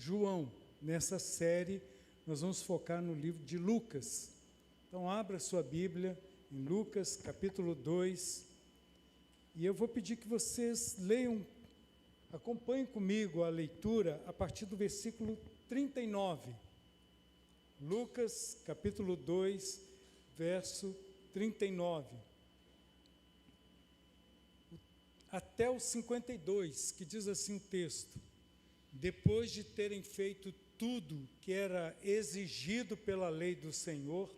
João. Nessa série, nós vamos focar no livro de Lucas. Então, abra sua Bíblia em Lucas, capítulo 2. E eu vou pedir que vocês leiam, acompanhem comigo a leitura a partir do versículo 39. Lucas, capítulo 2, verso 39. Até o 52, que diz assim o texto: depois de terem feito tudo que era exigido pela lei do Senhor,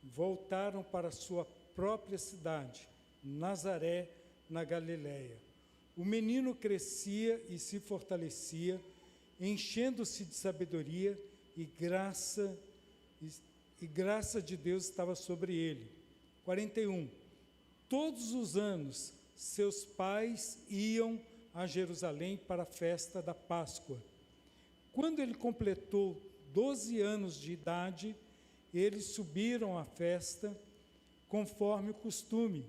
voltaram para sua própria cidade, Nazaré, na Galiléia. O menino crescia e se fortalecia, enchendo-se de sabedoria, e graça de Deus estava sobre ele. 41. Todos os anos, seus pais iam a Jerusalém para a festa da Páscoa. Quando ele completou 12 anos de idade, eles subiram à festa, conforme o costume.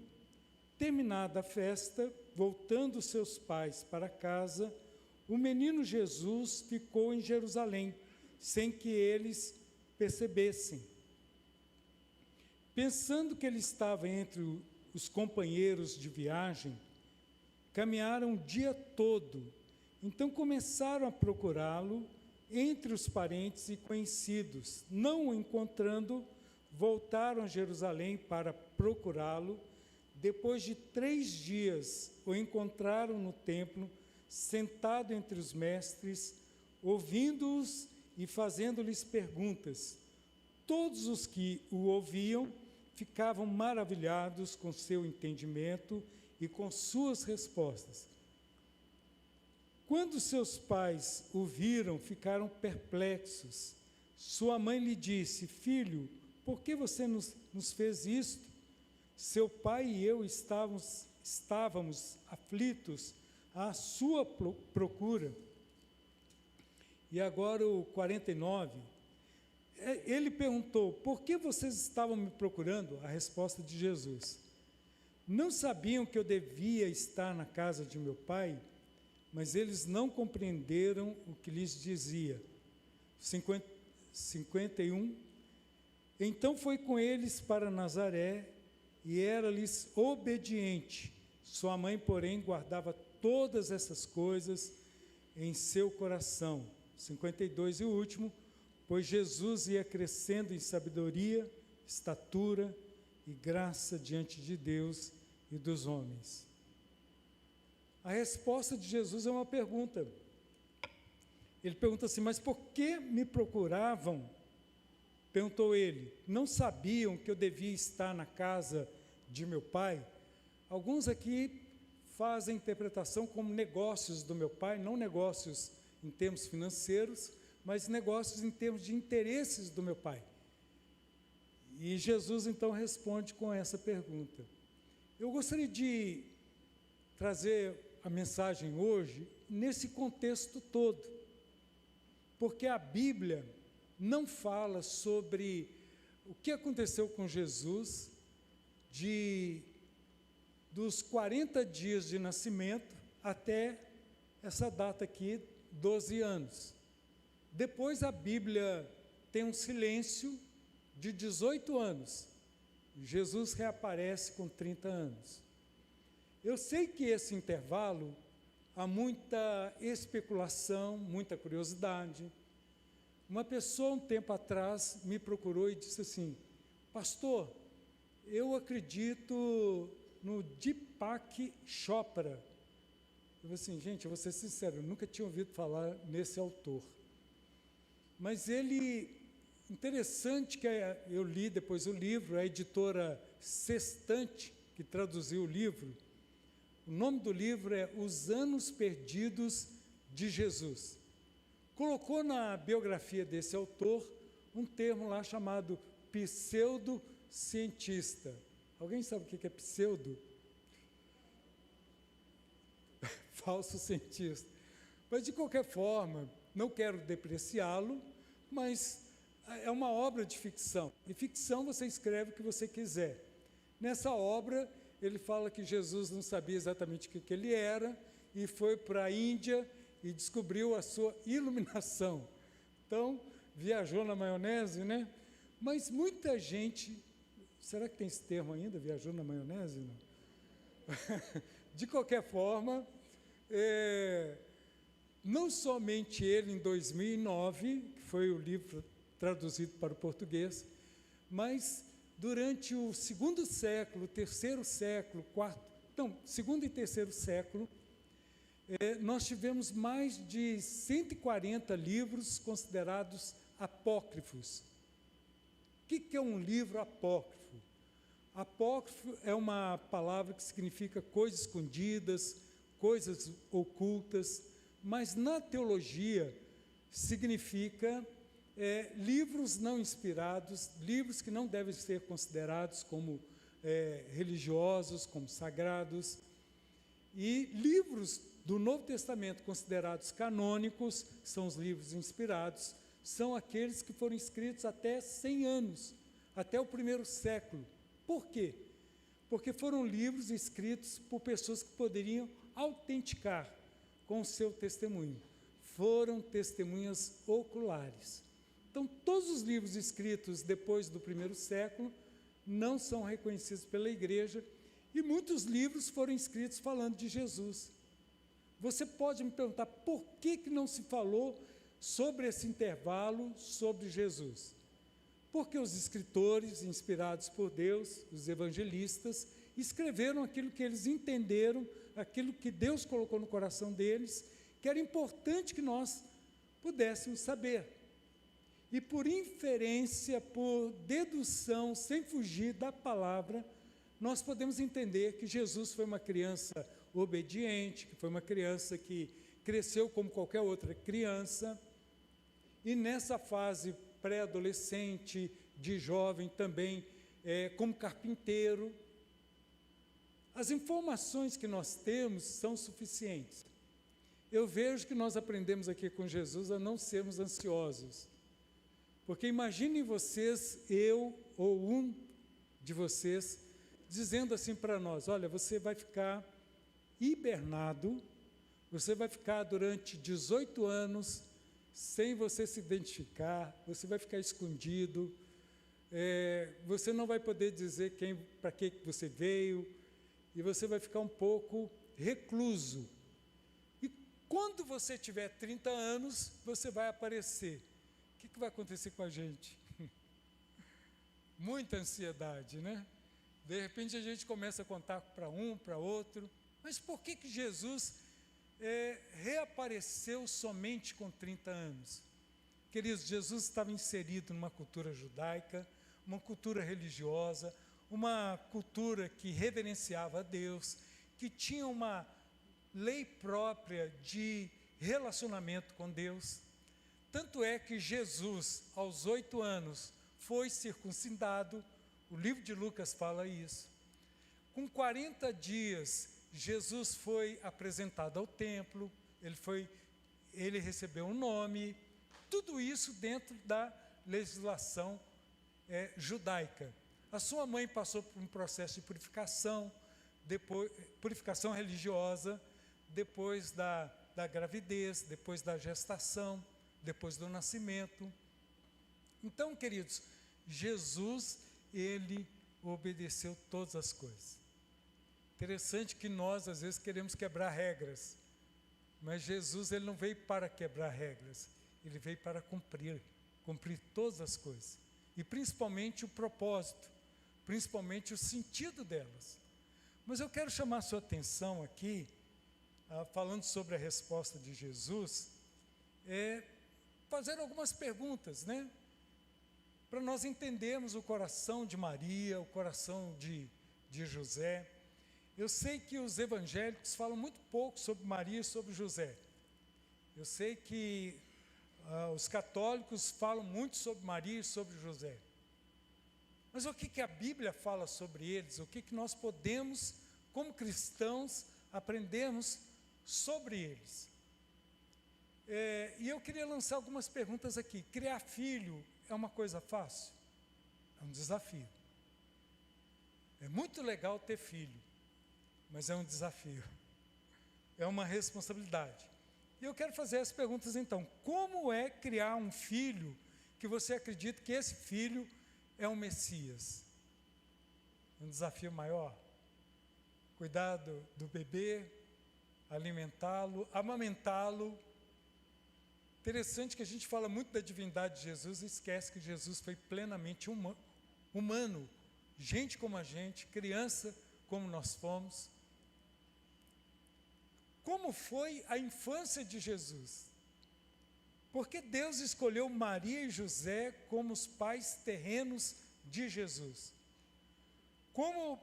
Terminada a festa, voltando seus pais para casa, o menino Jesus ficou em Jerusalém, sem que eles percebessem. Pensando que ele estava entre os companheiros de viagem, caminharam o dia todo. Então começaram a procurá-lo entre os parentes e conhecidos. Não o encontrando, voltaram a Jerusalém para procurá-lo. Depois de 3 dias, o encontraram no templo, sentado entre os mestres, ouvindo-os e fazendo-lhes perguntas. Todos os que o ouviam ficavam maravilhados com seu entendimento e com suas respostas. Quando seus pais o viram, ficaram perplexos. Sua mãe lhe disse: filho, por que você nos fez isto? Seu pai e eu estávamos aflitos à sua procura. E agora o 49, ele perguntou: por que vocês estavam me procurando? A resposta de Jesus: não sabiam que eu devia estar na casa de meu pai? Mas eles não compreenderam o que lhes dizia. 51. Então foi com eles para Nazaré e era-lhes obediente. Sua mãe, porém, guardava todas essas coisas em seu coração. 52 e o último. Pois Jesus ia crescendo em sabedoria, estatura e graça diante de Deus e dos homens. A resposta de Jesus é uma pergunta. Ele pergunta assim: mas por que me procuravam? Perguntou ele: não sabiam que eu devia estar na casa de meu pai? Alguns aqui fazem a interpretação como negócios do meu pai, não negócios em termos financeiros, mas negócios em termos de interesses do meu pai. E Jesus então responde com essa pergunta. Eu gostaria de trazer a mensagem hoje nesse contexto todo, porque a Bíblia não fala sobre o que aconteceu com Jesus dos 40 dias de nascimento até essa data aqui, 12 anos. Depois a Bíblia tem um silêncio de 18 anos. Jesus reaparece com 30 anos. Eu sei que esse intervalo há muita especulação, muita curiosidade. Uma pessoa um tempo atrás me procurou e disse assim: pastor, eu acredito no Deepak Chopra. Eu falei assim: gente, eu vou ser sincero, eu nunca tinha ouvido falar nesse autor. Mas interessante que eu li depois o livro, a editora Sextante, que traduziu o livro. O nome do livro é Os Anos Perdidos de Jesus. Colocou na biografia desse autor um termo lá chamado pseudocientista. Alguém sabe o que é pseudo? Falso cientista. Mas, de qualquer forma, não quero depreciá-lo, mas é uma obra de ficção. E ficção você escreve o que você quiser. Nessa obra, ele fala que Jesus não sabia exatamente o que ele era, e foi para a Índia e descobriu a sua iluminação. Então, viajou na maionese, né? Mas muita gente, será que tem esse termo ainda, viajou na maionese? Não? De qualquer forma, não somente ele em 2009, que foi o livro traduzido para o português, mas durante o segundo século, terceiro século, segundo e terceiro século, nós tivemos mais de 140 livros considerados apócrifos. O que é um livro apócrifo? Apócrifo é uma palavra que significa coisas escondidas, coisas ocultas, mas na teologia significa livros não inspirados, livros que não devem ser considerados como religiosos, como sagrados, e livros do Novo Testamento considerados canônicos, são os livros inspirados, são aqueles que foram escritos até 100 anos, até o primeiro século. Por quê? Porque foram livros escritos por pessoas que poderiam autenticar com o seu testemunho. Foram testemunhas oculares. Então, todos os livros escritos depois do primeiro século não são reconhecidos pela igreja, e muitos livros foram escritos falando de Jesus. Você pode me perguntar por que não se falou sobre esse intervalo sobre Jesus? Porque os escritores, inspirados por Deus, os evangelistas, escreveram aquilo que eles entenderam, aquilo que Deus colocou no coração deles, que era importante que nós pudéssemos saber. E por inferência, por dedução, sem fugir da palavra, nós podemos entender que Jesus foi uma criança obediente, que foi uma criança que cresceu como qualquer outra criança, e nessa fase pré-adolescente, de jovem também, como carpinteiro. As informações que nós temos são suficientes. Eu vejo que nós aprendemos aqui com Jesus a não sermos ansiosos, porque imaginem vocês, eu ou um de vocês, dizendo assim para nós: olha, você vai ficar hibernado, você vai ficar durante 18 anos sem você se identificar, você vai ficar escondido, você não vai poder dizer para que você veio, e você vai ficar um pouco recluso. E quando você tiver 30 anos, você vai aparecer. O que vai acontecer com a gente? Muita ansiedade, né? De repente a gente começa a contar para um, para outro. Mas por que Jesus reapareceu somente com 30 anos? Queridos, Jesus estava inserido numa cultura judaica, uma cultura religiosa, uma cultura que reverenciava a Deus, que tinha uma lei própria de relacionamento com Deus. Tanto é que Jesus, aos 8 anos, foi circuncidado. O livro de Lucas fala isso. Com 40 dias, Jesus foi apresentado ao templo, ele recebeu um nome, tudo isso dentro da legislação judaica. A sua mãe passou por um processo de purificação, purificação religiosa, depois da gravidez, depois da gestação, depois do nascimento. Então, queridos, Jesus, ele obedeceu todas as coisas. Interessante que nós, às vezes, queremos quebrar regras, mas Jesus, ele não veio para quebrar regras, ele veio para cumprir todas as coisas, e principalmente o propósito, principalmente o sentido delas. Mas eu quero chamar a sua atenção aqui, falando sobre a resposta de Jesus, fazer algumas perguntas, né? Para nós entendermos o coração de Maria, o coração de José. Eu sei que os evangélicos falam muito pouco sobre Maria e sobre José. Eu sei que os católicos falam muito sobre Maria e sobre José. Mas o que a Bíblia fala sobre eles? O que nós podemos, como cristãos, aprendermos sobre eles? E eu queria lançar algumas perguntas aqui. Criar filho é uma coisa fácil? É um desafio. É muito legal ter filho, mas é um desafio. É uma responsabilidade. E eu quero fazer as perguntas então. Como é criar um filho que você acredita que esse filho é um Messias? Um desafio maior? Cuidar do bebê, alimentá-lo, amamentá-lo. Interessante que a gente fala muito da divindade de Jesus e esquece que Jesus foi plenamente humano, gente como a gente, criança como nós fomos. Como foi a infância de Jesus? Porque Deus escolheu Maria e José como os pais terrenos de Jesus. Como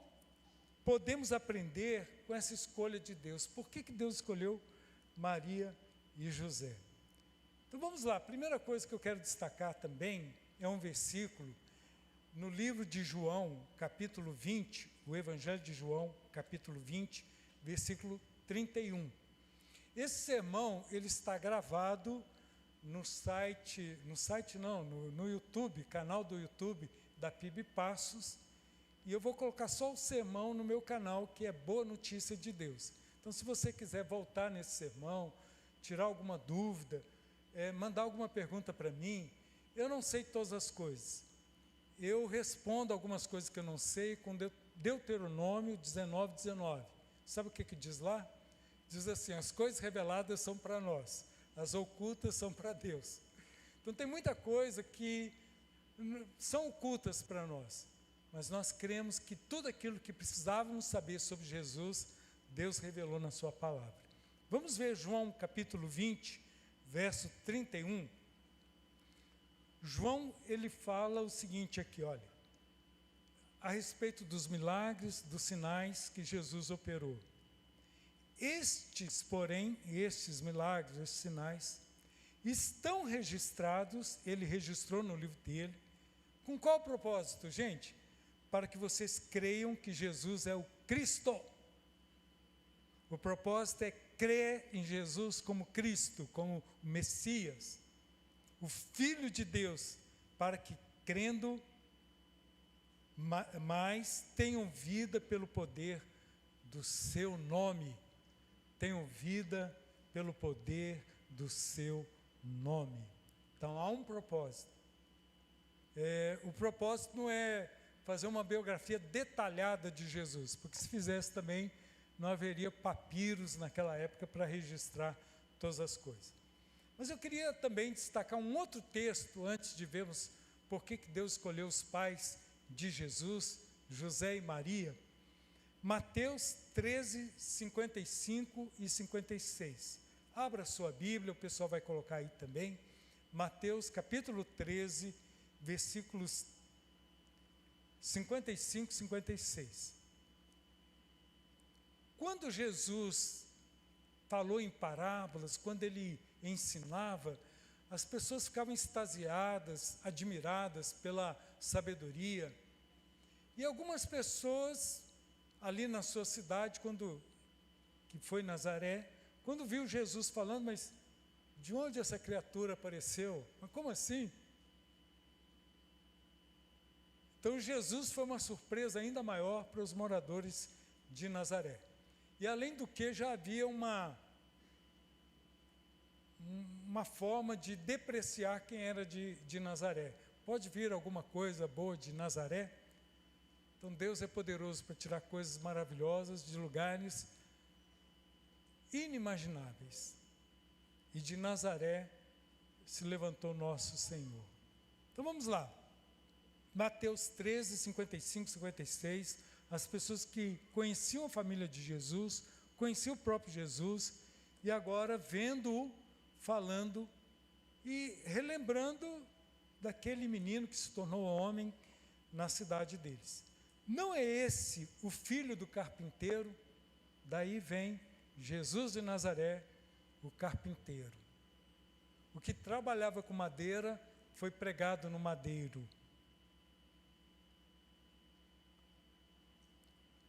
podemos aprender com essa escolha de Deus? Por que Deus escolheu Maria e José? Então vamos lá, a primeira coisa que eu quero destacar também é um versículo no livro de João, capítulo 20, o Evangelho de João, capítulo 20, versículo 31. Esse sermão, ele está gravado no YouTube, canal do YouTube da PIB Passos, e eu vou colocar só o sermão no meu canal, que é Boa Notícia de Deus. Então, se você quiser voltar nesse sermão, tirar alguma dúvida, mandar alguma pergunta para mim, eu não sei todas as coisas. Eu respondo algumas coisas que eu não sei com Deuteronômio 19:19. Sabe o que diz lá? Diz assim: as coisas reveladas são para nós, as ocultas são para Deus. Então tem muita coisa que são ocultas para nós, mas nós cremos que tudo aquilo que precisávamos saber sobre Jesus, Deus revelou na sua palavra. Vamos ver João capítulo 20, verso 31. João, ele fala o seguinte aqui, olha, a respeito dos milagres, dos sinais que Jesus operou. Estes milagres, estes sinais, estão registrados, ele registrou no livro dele, com qual propósito, gente? Para que vocês creiam que Jesus é o Cristo. O propósito é crer em Jesus como Cristo, como Messias, o Filho de Deus, para que, crendo mais, tenham vida pelo poder do seu nome. Tenham vida pelo poder do seu nome. Então, há um propósito. O propósito não é fazer uma biografia detalhada de Jesus, porque se fizesse também, não haveria papiros naquela época para registrar todas as coisas. Mas eu queria também destacar um outro texto, antes de vermos por que Deus escolheu os pais de Jesus, José e Maria. Mateus 13, 55 e 56. Abra sua Bíblia, o pessoal vai colocar aí também. Mateus capítulo 13, versículos 55 e 56. Quando Jesus falou em parábolas, quando ele ensinava, as pessoas ficavam extasiadas, admiradas pela sabedoria. E algumas pessoas ali na sua cidade, que foi Nazaré, quando viu Jesus falando, mas de onde essa criatura apareceu? Mas como assim? Então Jesus foi uma surpresa ainda maior para os moradores de Nazaré. E além do que, já havia uma forma de depreciar quem era de Nazaré. Pode vir alguma coisa boa de Nazaré? Então Deus é poderoso para tirar coisas maravilhosas de lugares inimagináveis. E de Nazaré se levantou nosso Senhor. Então vamos lá. Mateus 13, 55, 56. As pessoas que conheciam a família de Jesus, conheciam o próprio Jesus, e agora vendo-o, falando e relembrando daquele menino que se tornou homem na cidade deles. Não é esse o filho do carpinteiro? Daí vem Jesus de Nazaré, o carpinteiro. O que trabalhava com madeira foi pregado no madeiro.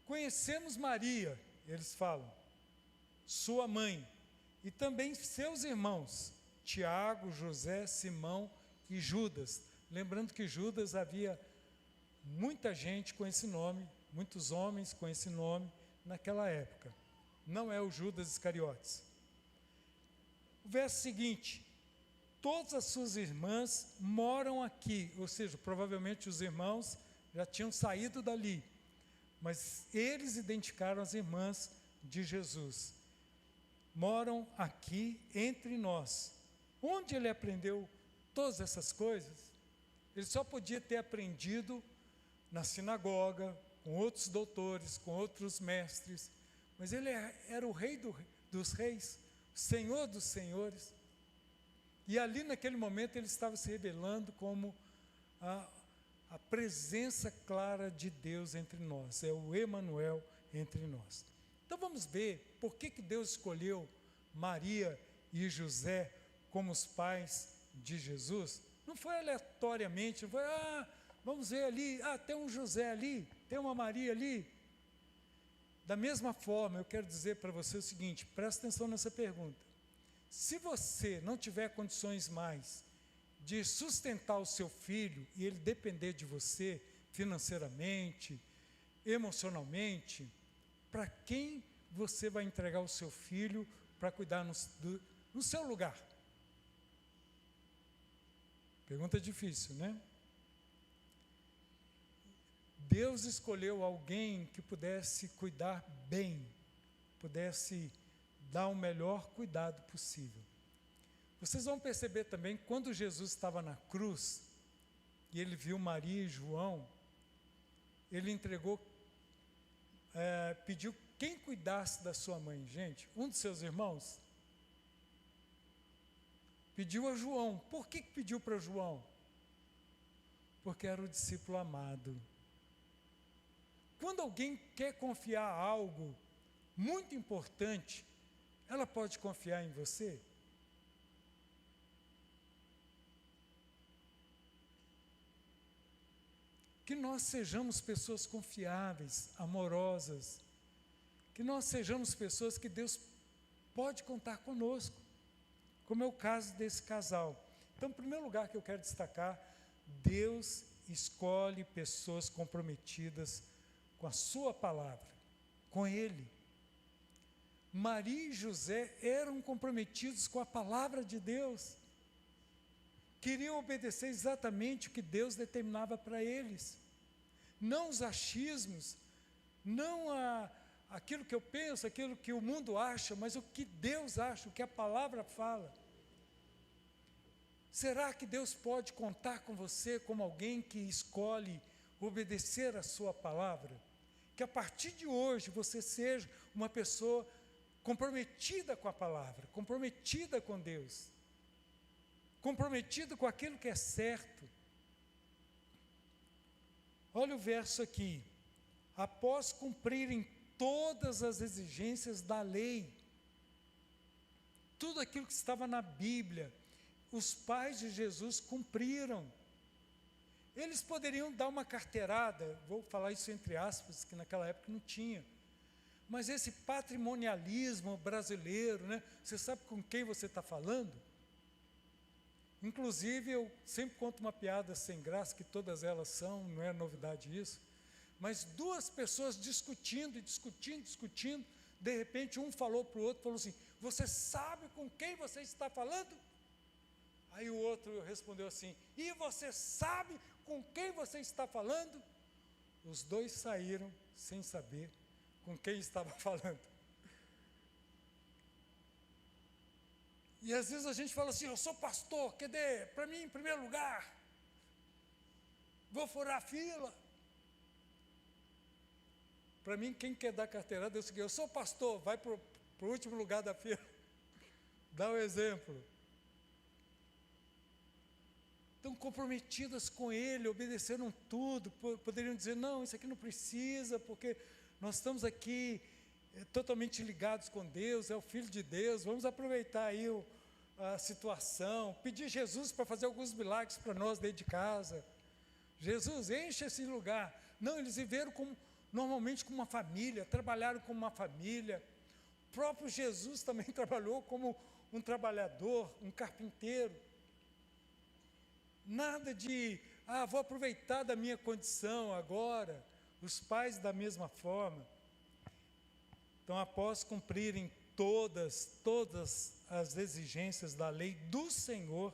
Conhecemos Maria, eles falam, sua mãe, e também seus irmãos, Tiago, José, Simão e Judas. Lembrando que Judas havia muita gente com esse nome, muitos homens com esse nome naquela época. Não é o Judas Iscariotes. O verso seguinte: todas as suas irmãs moram aqui, ou seja, provavelmente os irmãos já tinham saído dali, mas eles identificaram as irmãs de Jesus. Moram aqui entre nós. Onde ele aprendeu todas essas coisas? Ele só podia ter aprendido na sinagoga, com outros doutores, com outros mestres, mas ele era o rei dos reis, o Senhor dos senhores, e ali naquele momento ele estava se revelando como a presença clara de Deus entre nós, é o Emanuel entre nós. Então vamos ver por que Deus escolheu Maria e José como os pais de Jesus. Não foi aleatoriamente, não foi, vamos ver ali, tem um José ali, tem uma Maria ali. Da mesma forma, eu quero dizer para você o seguinte, presta atenção nessa pergunta. Se você não tiver condições mais de sustentar o seu filho e ele depender de você financeiramente, emocionalmente, para quem você vai entregar o seu filho para cuidar no seu lugar? Pergunta difícil, né? Deus escolheu alguém que pudesse cuidar bem, pudesse dar o melhor cuidado possível. Vocês vão perceber também, quando Jesus estava na cruz, e ele viu Maria e João, ele entregou, pediu quem cuidasse da sua mãe. Gente, um dos seus irmãos pediu a João. Por que pediu para João? Porque era o discípulo amado. Quando alguém quer confiar algo muito importante, ela pode confiar em você? Que nós sejamos pessoas confiáveis, amorosas, que nós sejamos pessoas que Deus pode contar conosco, como é o caso desse casal. Então, em primeiro lugar que eu quero destacar, Deus escolhe pessoas comprometidas com a sua palavra, com Ele. Maria e José eram comprometidos com a palavra de Deus, queriam obedecer exatamente o que Deus determinava para eles, não os achismos, não aquilo que eu penso, aquilo que o mundo acha, mas o que Deus acha, o que a palavra fala. Será que Deus pode contar com você como alguém que escolhe obedecer a sua palavra? Que a partir de hoje você seja uma pessoa comprometida com a palavra, comprometida com Deus, comprometido com aquilo que é certo. Olha o verso aqui: após cumprirem todas as exigências da lei, tudo aquilo que estava na Bíblia, os pais de Jesus cumpriram. Eles poderiam dar uma carteirada, vou falar isso entre aspas, que naquela época não tinha, mas esse patrimonialismo brasileiro, né? Você sabe com quem você está falando? Inclusive, eu sempre conto uma piada sem graça, que todas elas são, não é novidade isso, mas duas pessoas discutindo, de repente um falou para o outro, falou assim: você sabe com quem você está falando? Aí o outro respondeu assim: e você sabe com quem você está falando? Os dois saíram sem saber com quem estava falando. E às vezes a gente fala assim: eu sou pastor, quer dizer, para mim em primeiro lugar, vou furar a fila. Para mim, quem quer dar carteirada é o seguinte: eu sou pastor, vai para o último lugar da fila, dá o exemplo. Estão comprometidas com Ele, obedeceram tudo, poderiam dizer: não, isso aqui não precisa, porque nós estamos aqui totalmente ligados com Deus, é o Filho de Deus, vamos aproveitar aí a situação, pedir Jesus para fazer alguns milagres para nós dentro de casa. Jesus, enche esse lugar. Não, eles viveram normalmente como uma família, trabalharam como uma família. O próprio Jesus também trabalhou como um trabalhador, um carpinteiro. Nada de, vou aproveitar da minha condição agora. Os pais da mesma forma. Então, após cumprirem todas as exigências da lei do Senhor,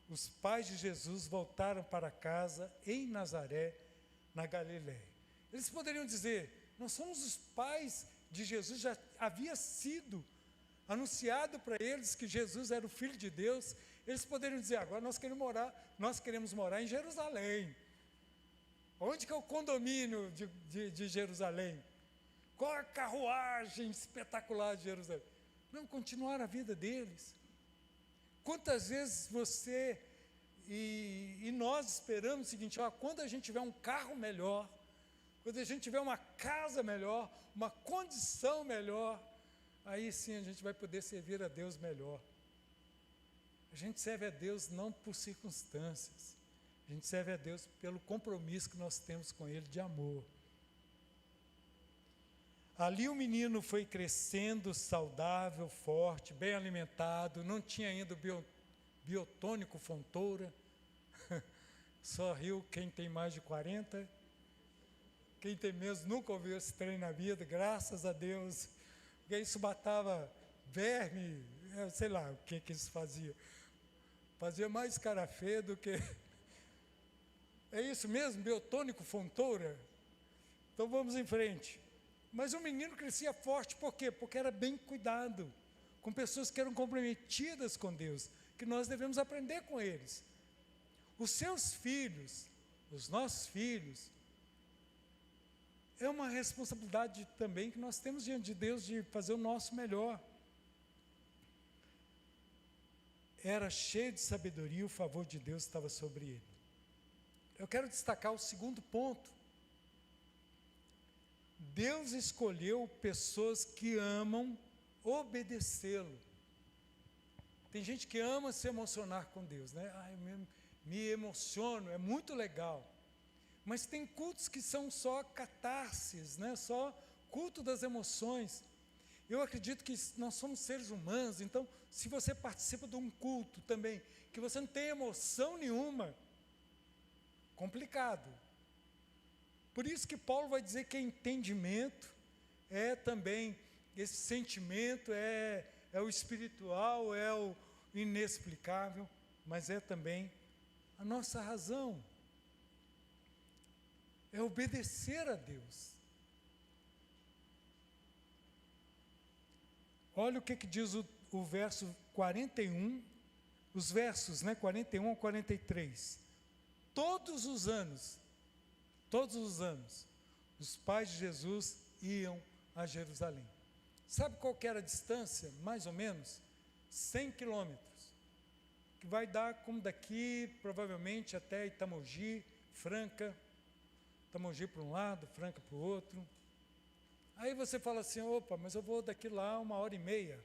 os pais de Jesus voltaram para casa em Nazaré, na Galiléia. Eles poderiam dizer: nós somos os pais de Jesus, já havia sido anunciado para eles que Jesus era o Filho de Deus. Eles poderiam dizer: agora nós queremos morar em Jerusalém. Onde que é o condomínio de Jerusalém? Qual a carruagem espetacular de Jerusalém? Não, continuaram a vida deles. Quantas vezes você e nós esperamos o seguinte: quando a gente tiver um carro melhor, quando a gente tiver uma casa melhor, uma condição melhor, aí sim a gente vai poder servir a Deus melhor. A gente serve a Deus não por circunstâncias, a gente serve a Deus pelo compromisso que nós temos com Ele de amor. Ali o menino foi crescendo saudável, forte, bem alimentado, não tinha ainda o biotônico Fontoura, só riu quem tem mais de 40, quem tem menos nunca ouviu esse trem na vida, graças a Deus, porque isso matava verme, sei lá o que isso fazia mais cara feia do que... É isso mesmo, biotônico Fontoura? Então vamos em frente. Mas o menino crescia forte, por quê? Porque era bem cuidado, com pessoas que eram comprometidas com Deus, que nós devemos aprender com eles. Os seus filhos, os nossos filhos, é uma responsabilidade também que nós temos diante de Deus de fazer o nosso melhor. Era cheio de sabedoria, o favor de Deus estava sobre ele. Eu quero destacar o segundo ponto. Deus escolheu pessoas que amam obedecê-lo. Tem gente que ama se emocionar com Deus, né? Eu me emociono, é muito legal. Mas tem cultos que são só catarses, né? Só culto das emoções. Eu acredito que nós somos seres humanos, então se você participa de um culto também, que você não tem emoção nenhuma, complicado. Por isso que Paulo vai dizer que entendimento é também esse sentimento, é o espiritual, é o inexplicável, mas é também a nossa razão. É obedecer a Deus. Olha o que diz o verso 41, os versos 41 a 43. Todos os anos, os pais de Jesus iam a Jerusalém. Sabe qual que era a distância? Mais ou menos 100 quilômetros, que vai dar como daqui, provavelmente, até Itamogi, Franca. Itamogi para um lado, Franca para o outro. Aí você fala assim: opa, mas eu vou daqui lá 1h30.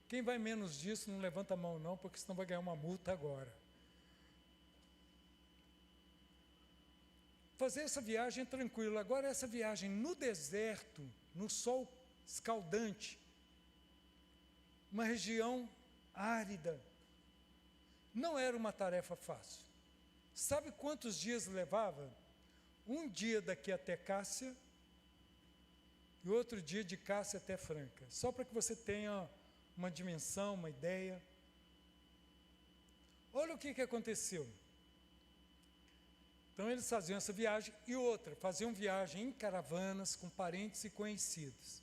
Quem vai menos disso não levanta a mão não, porque senão vai ganhar uma multa agora. Fazer essa viagem é tranquilo. Agora essa viagem no deserto, no sol escaldante, uma região árida, não era uma tarefa fácil. Sabe quantos dias levava? Um dia daqui até Cássia e outro dia de Cássia até Franca. Só para que você tenha uma dimensão, uma ideia. Olha o que aconteceu. Então eles faziam essa viagem e outra, faziam viagem em caravanas com parentes e conhecidos,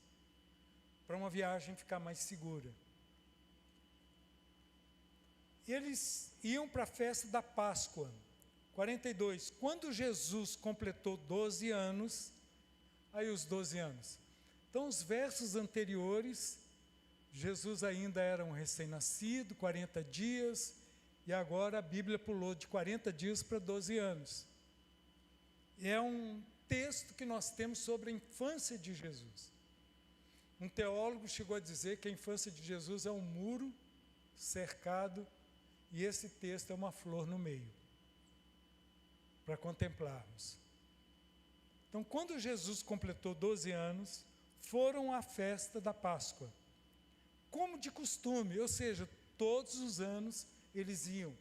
para uma viagem ficar mais segura. Eles iam para a festa da Páscoa, 42, quando Jesus completou 12 anos, aí os 12 anos. Então os versos anteriores, Jesus ainda era um recém-nascido, 40 dias, e agora a Bíblia pulou de 40 dias para 12 anos. É um texto que nós temos sobre a infância de Jesus. Um teólogo chegou a dizer que a infância de Jesus é um muro cercado e esse texto é uma flor no meio, para contemplarmos. Então, quando Jesus completou 12 anos, foram à festa da Páscoa, como de costume, ou seja, todos os anos eles iam.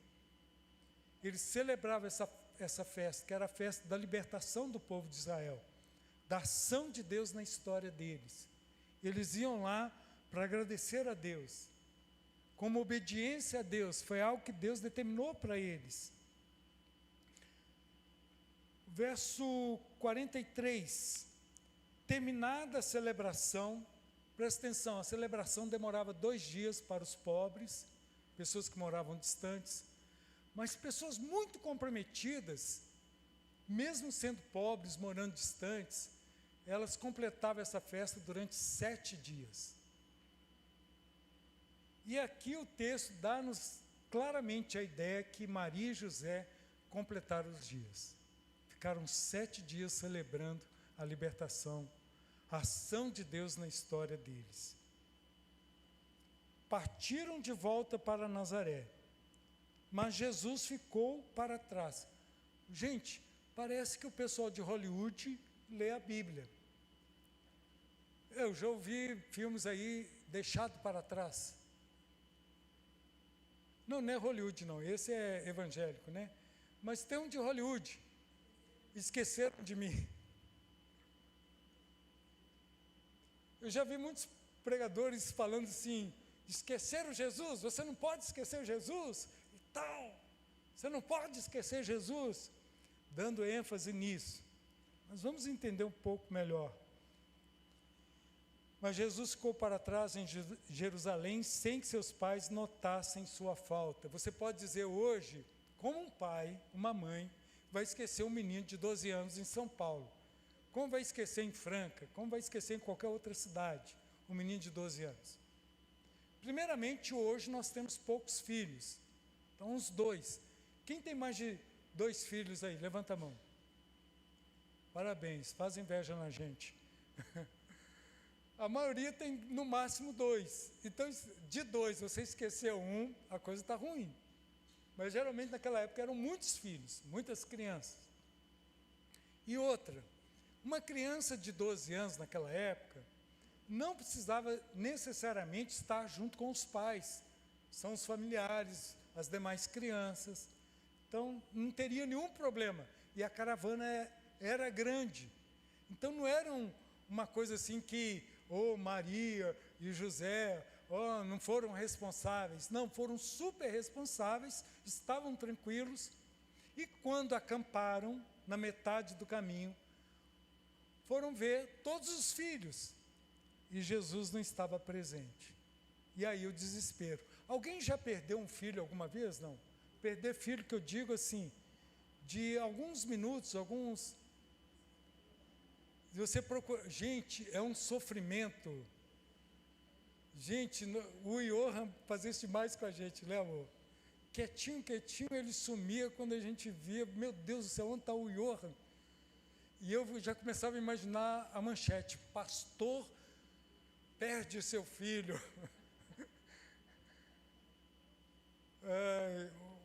Eles celebravam essa festa, que era a festa da libertação do povo de Israel, da ação de Deus na história deles. Eles iam lá para agradecer a Deus. Como obediência a Deus, foi algo que Deus determinou para eles. Verso 43. Terminada a celebração, presta atenção, a celebração demorava 2 dias para os pobres, pessoas que moravam distantes, mas pessoas muito comprometidas, mesmo sendo pobres, morando distantes, elas completavam essa festa durante 7 dias. E aqui o texto dá-nos claramente a ideia que Maria e José completaram os dias. Ficaram 7 dias celebrando a libertação, a ação de Deus na história deles. Partiram de volta para Nazaré, mas Jesus ficou para trás. Gente, parece que o pessoal de Hollywood lê a Bíblia. Eu já ouvi filmes aí, Deixado para Trás. Não é Hollywood não, esse é evangélico, né? Mas tem um de Hollywood, Esqueceram de Mim. Eu já vi muitos pregadores falando assim, esqueceram Jesus, você não pode esquecer Jesus e tal, você não pode esquecer Jesus, dando ênfase nisso. Mas vamos entender um pouco melhor. Mas Jesus ficou para trás em Jerusalém sem que seus pais notassem sua falta. Você pode dizer hoje, como um pai, uma mãe, vai esquecer um menino de 12 anos em São Paulo? Como vai esquecer em Franca? Como vai esquecer em qualquer outra cidade, um menino de 12 anos? Primeiramente, hoje nós temos poucos filhos. Então, uns 2. Quem tem mais de 2 filhos aí? Levanta a mão. Parabéns, faz inveja na gente. A maioria tem no máximo 2. Então, de 2, você esqueceu um, a coisa está ruim. Mas geralmente naquela época eram muitos filhos, muitas crianças. E outra, uma criança de 12 anos naquela época não precisava necessariamente estar junto com os pais. São os familiares, as demais crianças. Então, não teria nenhum problema. E a caravana era grande. Então, não era uma coisa assim que, Maria e José, não foram responsáveis. Não, foram super responsáveis, estavam tranquilos. E quando acamparam, na metade do caminho, foram ver todos os filhos. E Jesus não estava presente. E aí o desespero. Alguém já perdeu um filho alguma vez? Não. Perder filho, que eu digo assim, de alguns minutos, você procura. Gente, é um sofrimento. Gente, o Johan fazia isso demais com a gente, né, amor? Quietinho, ele sumia quando a gente via, meu Deus do céu, onde está o Johan? E eu já começava a imaginar a manchete, pastor perde o seu filho.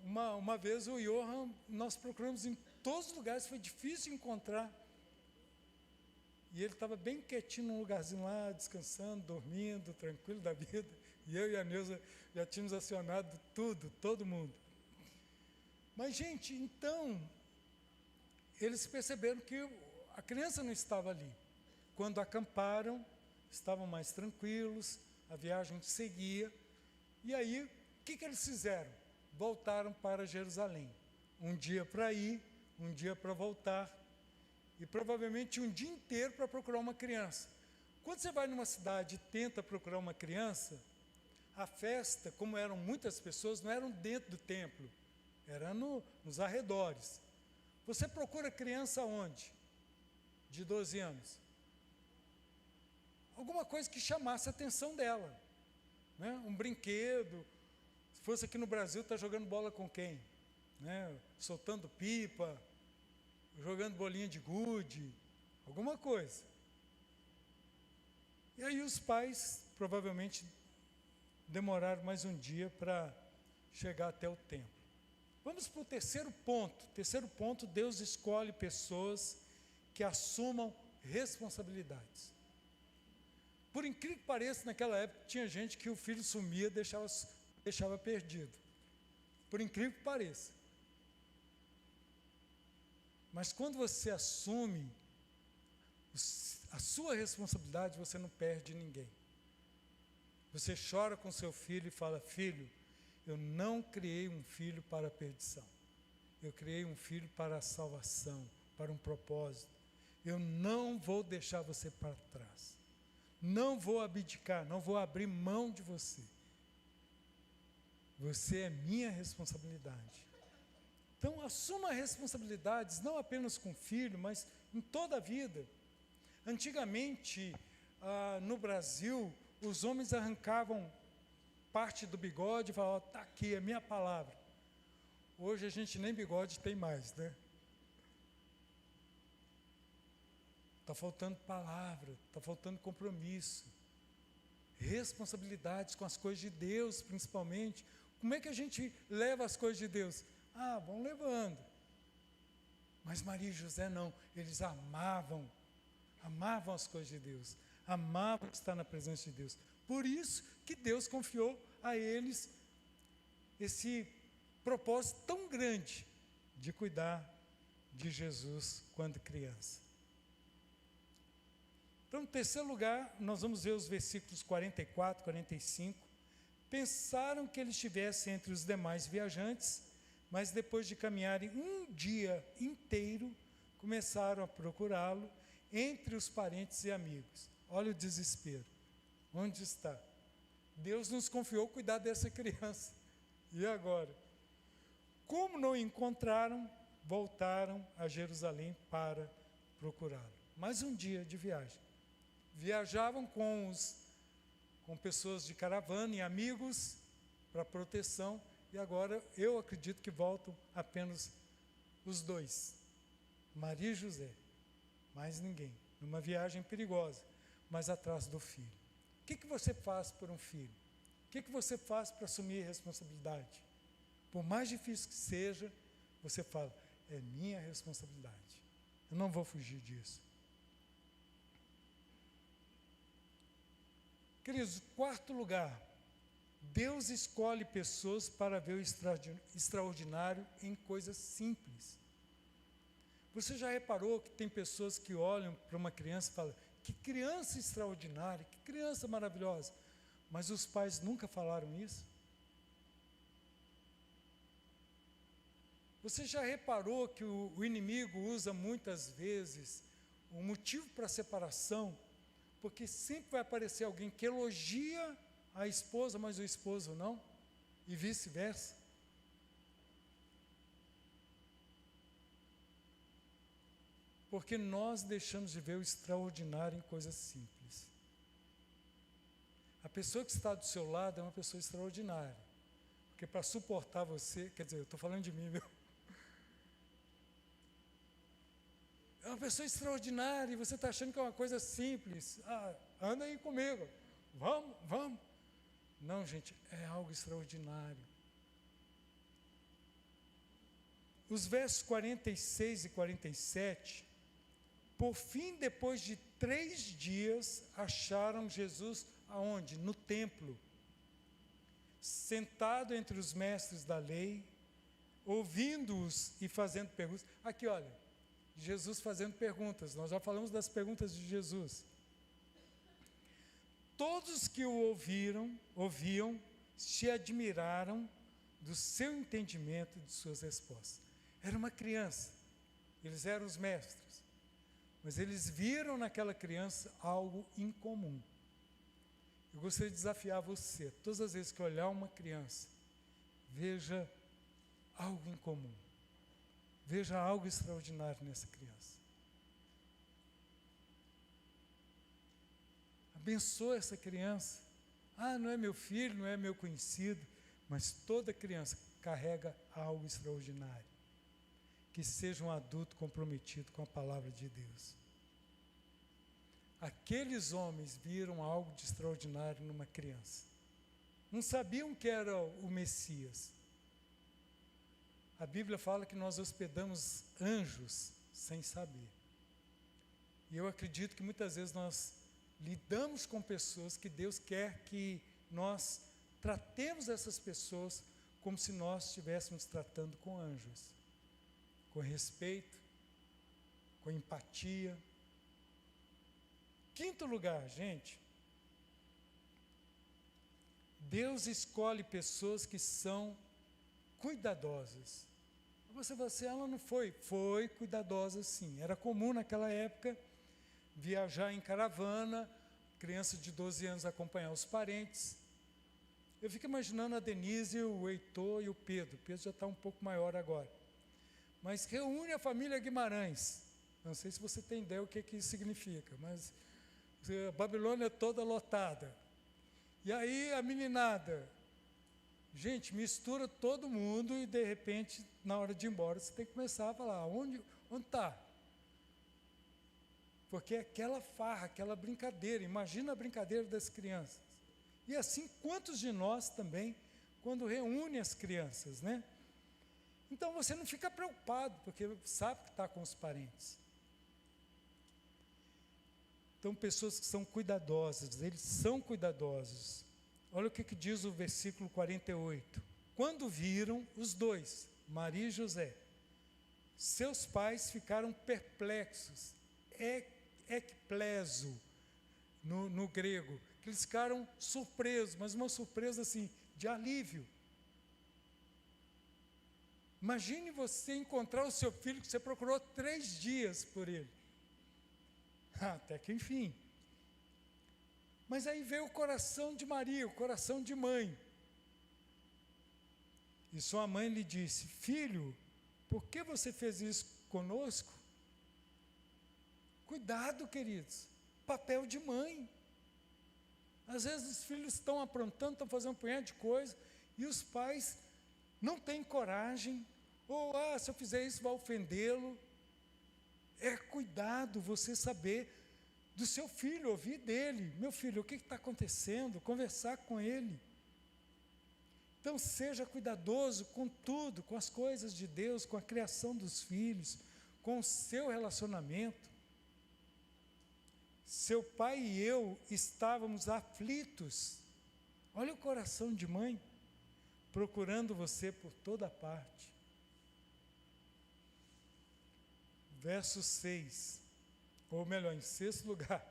Uma vez o Johan, nós procuramos em todos os lugares, foi difícil encontrar. E ele estava bem quietinho num lugarzinho lá, descansando, dormindo, tranquilo da vida. E eu e a Neuza já tínhamos acionado tudo, todo mundo. Mas, gente, então, eles perceberam que a criança não estava ali. Quando acamparam, estavam mais tranquilos, a viagem seguia. E aí, o que eles fizeram? Voltaram para Jerusalém. Um dia para ir, um dia para voltar. E provavelmente um dia inteiro para procurar uma criança. Quando você vai numa cidade e tenta procurar uma criança, a festa, como eram muitas pessoas, não eram dentro do templo, era nos arredores. Você procura criança onde? De 12 anos. Alguma coisa que chamasse a atenção dela. Né? Um brinquedo. Se fosse aqui no Brasil, está jogando bola com quem? Né? Soltando pipa, jogando bolinha de gude, alguma coisa. E aí os pais provavelmente demoraram mais um dia para chegar até o templo. Vamos para o terceiro ponto. Terceiro ponto, Deus escolhe pessoas que assumam responsabilidades. Por incrível que pareça, naquela época tinha gente que o filho sumia, deixava perdido. Por incrível que pareça. Mas quando você assume a sua responsabilidade, você não perde ninguém. Você chora com seu filho e fala: filho, eu não criei um filho para a perdição. Eu criei um filho para a salvação, para um propósito. Eu não vou deixar você para trás. Não vou abdicar, não vou abrir mão de você. Você é minha responsabilidade. Então, assuma responsabilidades, não apenas com o filho, mas em toda a vida. Antigamente, no Brasil, os homens arrancavam parte do bigode e falavam: está aqui, é minha palavra. Hoje a gente nem bigode tem mais, né? Está faltando palavra, está faltando compromisso, responsabilidades com as coisas de Deus, principalmente. Como é que a gente leva as coisas de Deus? Vão levando. Mas Maria e José não, eles amavam as coisas de Deus, amavam estar na presença de Deus. Por isso que Deus confiou a eles esse propósito tão grande de cuidar de Jesus quando criança. Então, em terceiro lugar, nós vamos ver os versículos 44, 45. Pensaram que ele estivesse entre os demais viajantes, mas depois de caminharem um dia inteiro, começaram a procurá-lo entre os parentes e amigos. Olha o desespero. Onde está? Deus nos confiou cuidar dessa criança. E agora? Como não encontraram, voltaram a Jerusalém para procurá-lo. Mais um dia de viagem. Viajavam com pessoas de caravana e amigos para proteção, e agora eu acredito que voltam apenas os dois, Maria e José, mais ninguém, numa viagem perigosa, mas atrás do filho. O que você faz por um filho? O que você faz para assumir a responsabilidade? Por mais difícil que seja, você fala: é minha responsabilidade, eu não vou fugir disso. Queridos, quarto lugar, Deus escolhe pessoas para ver o extraordinário em coisas simples. Você já reparou que tem pessoas que olham para uma criança e falam: que criança extraordinária, que criança maravilhosa, mas os pais nunca falaram isso? Você já reparou que o inimigo usa muitas vezes o motivo para a separação, porque sempre vai aparecer alguém que elogia a esposa, mas o esposo não, e vice-versa. Porque nós deixamos de ver o extraordinário em coisas simples. A pessoa que está do seu lado é uma pessoa extraordinária, porque para suportar você, quer dizer, eu estou falando de mim, viu? É uma pessoa extraordinária e você está achando que é uma coisa simples. Anda aí comigo. Vamos. Não, gente, é algo extraordinário. Os versos 46 e 47, por fim, depois de 3 dias, acharam Jesus aonde? No templo, sentado entre os mestres da lei, ouvindo-os e fazendo perguntas. Aqui, olha, Jesus fazendo perguntas. Nós já falamos das perguntas de Jesus. Todos que o ouviam, se admiraram do seu entendimento e de suas respostas. Era uma criança, eles eram os mestres, mas eles viram naquela criança algo incomum. Eu gostaria de desafiar você, todas as vezes que olhar uma criança, veja algo incomum. Veja algo extraordinário nessa criança. Abençoa essa criança. Não é meu filho, não é meu conhecido, mas toda criança carrega algo extraordinário. Que seja um adulto comprometido com a palavra de Deus. Aqueles homens viram algo de extraordinário numa criança. Não sabiam que era o Messias. A Bíblia fala que nós hospedamos anjos sem saber. E eu acredito que muitas vezes nós lidamos com pessoas que Deus quer que nós tratemos essas pessoas como se nós estivéssemos tratando com anjos. Com respeito, com empatia. Quinto lugar, gente, Deus escolhe pessoas que são cuidadosas. Você fala assim, ela não foi cuidadosa sim. Era comum naquela época viajar em caravana, criança de 12 anos acompanhar os parentes. Eu fico imaginando a Denise, o Heitor e o Pedro. O Pedro já está um pouco maior agora. Mas reúne a família Guimarães. Não sei se você tem ideia o que isso significa, mas a Babilônia toda lotada. E aí a meninada, gente, mistura todo mundo e de repente, na hora de ir embora, você tem que começar a falar, onde está? Porque é aquela farra, aquela brincadeira, imagina a brincadeira das crianças. E assim, quantos de nós também, quando reúne as crianças, né? Então você não fica preocupado, porque sabe que está com os parentes. Então, pessoas que são cuidadosas, eles são cuidadosos. Olha o que diz o versículo 48. Quando viram os dois, Maria e José, seus pais ficaram perplexos, ekpleso, no grego, que eles ficaram surpresos, mas uma surpresa assim, de alívio. Imagine você encontrar o seu filho que você procurou 3 dias por ele. Até que enfim. Mas aí veio o coração de Maria, o coração de mãe. E sua mãe lhe disse, filho, por que você fez isso conosco? Cuidado, queridos, papel de mãe. Às vezes os filhos estão aprontando, estão fazendo um punhado de coisa, e os pais não têm coragem, ou, se eu fizer isso vai ofendê-lo. É cuidado você saber do seu filho, ouvir dele. Meu filho, o que está acontecendo? Conversar com ele. Então, seja cuidadoso com tudo, com as coisas de Deus, com a criação dos filhos, com o seu relacionamento. Seu pai e eu estávamos aflitos. Olha o coração de mãe, procurando você por toda parte. Verso 6, ou melhor, em 6º lugar.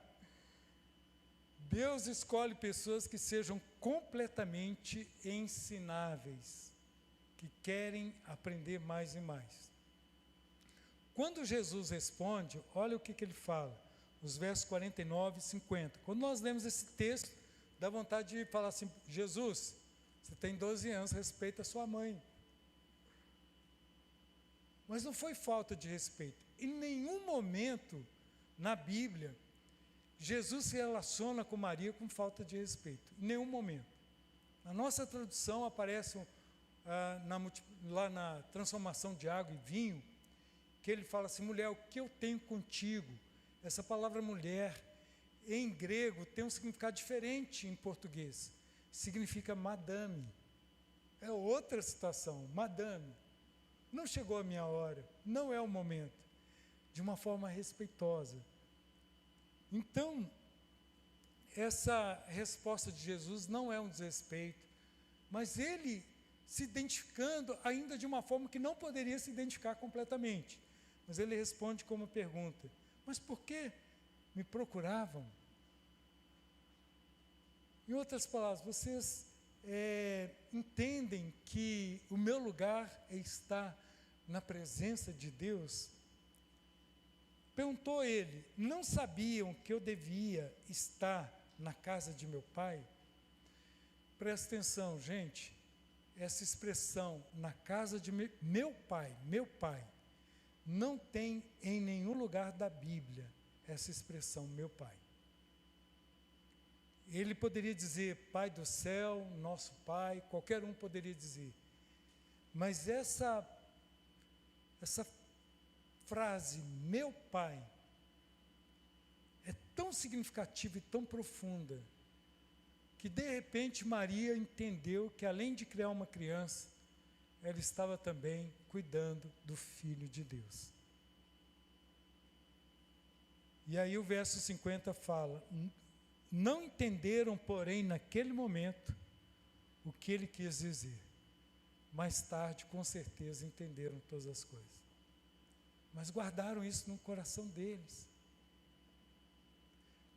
Deus escolhe pessoas que sejam completamente ensináveis, que querem aprender mais e mais. Quando Jesus responde, olha o que ele fala, os versos 49 e 50. Quando nós lemos esse texto, dá vontade de falar assim, Jesus, você tem 12 anos, respeita a sua mãe. Mas não foi falta de respeito. Em nenhum momento na Bíblia, Jesus se relaciona com Maria com falta de respeito. Em nenhum momento. Na nossa tradução aparece lá na transformação de água e vinho, que ele fala assim, mulher, o que eu tenho contigo? Essa palavra mulher, em grego, tem um significado diferente em português. Significa madame. É outra situação, madame. Não chegou a minha hora, não é o momento. De uma forma respeitosa. Então, essa resposta de Jesus não é um desrespeito, mas ele se identificando ainda de uma forma que não poderia se identificar completamente. Mas ele responde com uma pergunta, mas por que me procuravam? Em outras palavras, vocês entendem que o meu lugar é estar na presença de Deus? Perguntou ele, não sabiam que eu devia estar na casa de meu pai? Presta atenção, gente, essa expressão, na casa de meu pai, não tem em nenhum lugar da Bíblia essa expressão, meu pai. Ele poderia dizer Pai do céu, nosso Pai, qualquer um poderia dizer. Mas essa frase, meu pai, é tão significativa e tão profunda, que de repente Maria entendeu que além de criar uma criança, ela estava também cuidando do Filho de Deus. E aí o verso 50 fala, não entenderam, porém, naquele momento, o que ele quis dizer. Mais tarde, com certeza, entenderam todas as coisas. Mas guardaram isso no coração deles.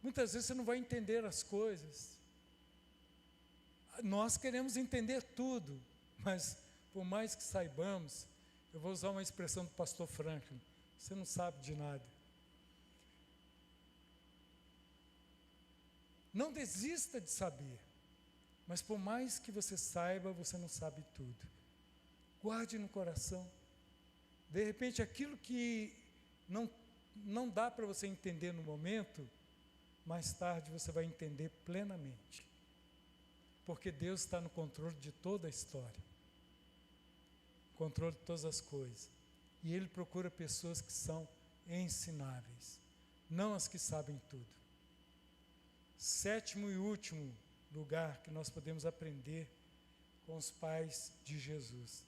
Muitas vezes você não vai entender as coisas. Nós queremos entender tudo, mas por mais que saibamos, eu vou usar uma expressão do pastor Franklin, você não sabe de nada. Não desista de saber, mas por mais que você saiba, você não sabe tudo. Guarde no coração. De repente, aquilo que não dá para você entender no momento, mais tarde você vai entender plenamente. Porque Deus está no controle de toda a história. Controle de todas as coisas. E Ele procura pessoas que são ensináveis, não as que sabem tudo. Sétimo e último lugar que nós podemos aprender com os pais de Jesus.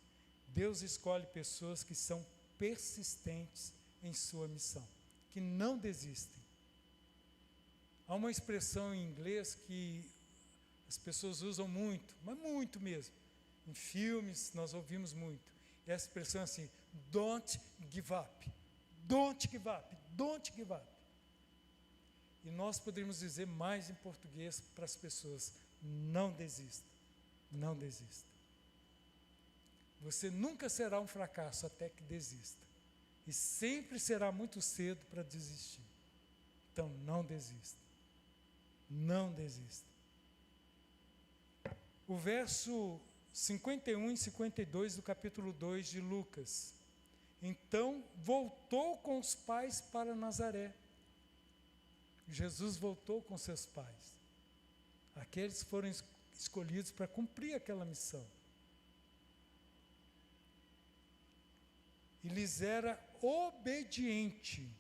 Deus escolhe pessoas que são persistentes em sua missão, que não desistem. Há uma expressão em inglês que as pessoas usam muito, mas muito mesmo. Em filmes nós ouvimos muito. E essa expressão é assim: don't give up, don't give up, don't give up. E nós poderíamos dizer mais em português para as pessoas: não desista, não desista. Você nunca será um fracasso até que desista. E sempre será muito cedo para desistir. Então não desista. Não desista. O verso 51 e 52 do capítulo 2 de Lucas. Então voltou com os pais para Nazaré. Jesus voltou com seus pais. Aqueles foram escolhidos para cumprir aquela missão. E lhes era obediente.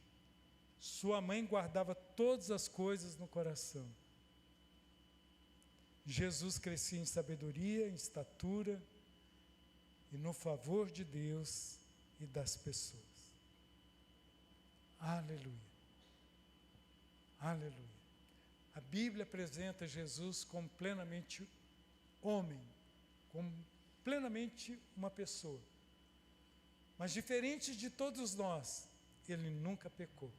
Sua mãe guardava todas as coisas no coração. Jesus crescia em sabedoria, em estatura e no favor de Deus e das pessoas. Aleluia. Aleluia. A Bíblia apresenta Jesus como plenamente homem, como plenamente uma pessoa. Mas diferente de todos nós, ele nunca pecou.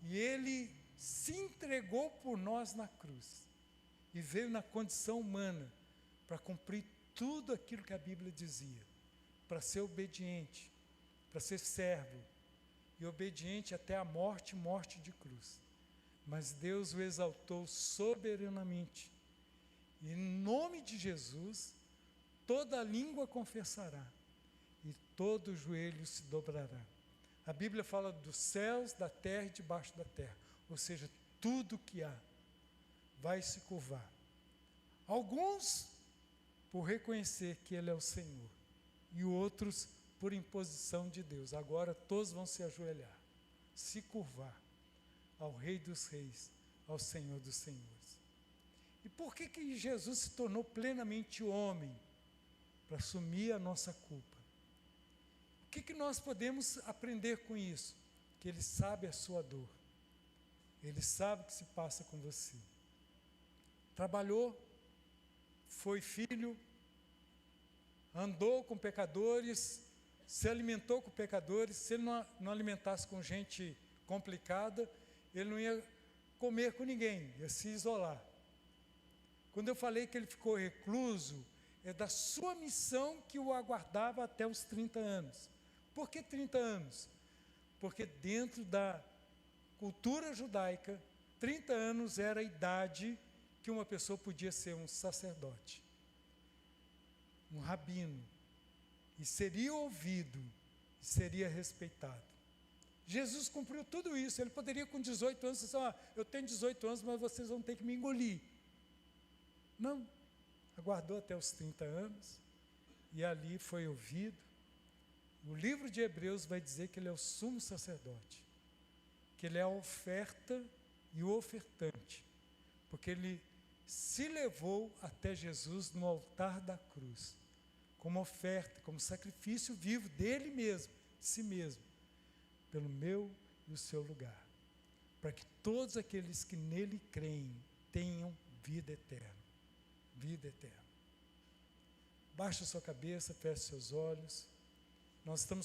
E ele se entregou por nós na cruz. E veio na condição humana para cumprir tudo aquilo que a Bíblia dizia. Para ser obediente, para ser servo. E obediente até a morte, morte de cruz. Mas Deus o exaltou soberanamente. E em nome de Jesus, toda língua confessará. E todo joelho se dobrará. A Bíblia fala dos céus, da terra e debaixo da terra. Ou seja, tudo que há vai se curvar. Alguns por reconhecer que Ele é o Senhor. E outros por imposição de Deus. Agora todos vão se ajoelhar, se curvar ao Rei dos Reis, ao Senhor dos Senhores. E por que Jesus se tornou plenamente homem? Para assumir a nossa culpa. O que nós podemos aprender com isso? Que Ele sabe a sua dor. Ele sabe o que se passa com você. Trabalhou, foi filho, andou com pecadores, se alimentou com pecadores. Se ele não alimentasse com gente complicada, ele não ia comer com ninguém, ia se isolar. Quando eu falei que ele ficou recluso, é da sua missão que o aguardava até os 30 anos. Por que 30 anos? Porque dentro da cultura judaica, 30 anos era a idade que uma pessoa podia ser um sacerdote, um rabino, e seria ouvido, e seria respeitado. Jesus cumpriu tudo isso. Ele poderia com 18 anos dizer: eu tenho 18 anos, mas vocês vão ter que me engolir. Não, aguardou até os 30 anos, e ali foi ouvido. O livro de Hebreus vai dizer que ele é o sumo sacerdote, que ele é a oferta e o ofertante, porque ele se levou até Jesus no altar da cruz, como oferta, como sacrifício vivo dele mesmo, de si mesmo, pelo meu e o seu lugar, para que todos aqueles que nele creem tenham vida eterna. Vida eterna. Baixe a sua cabeça, feche seus olhos. Nós estamos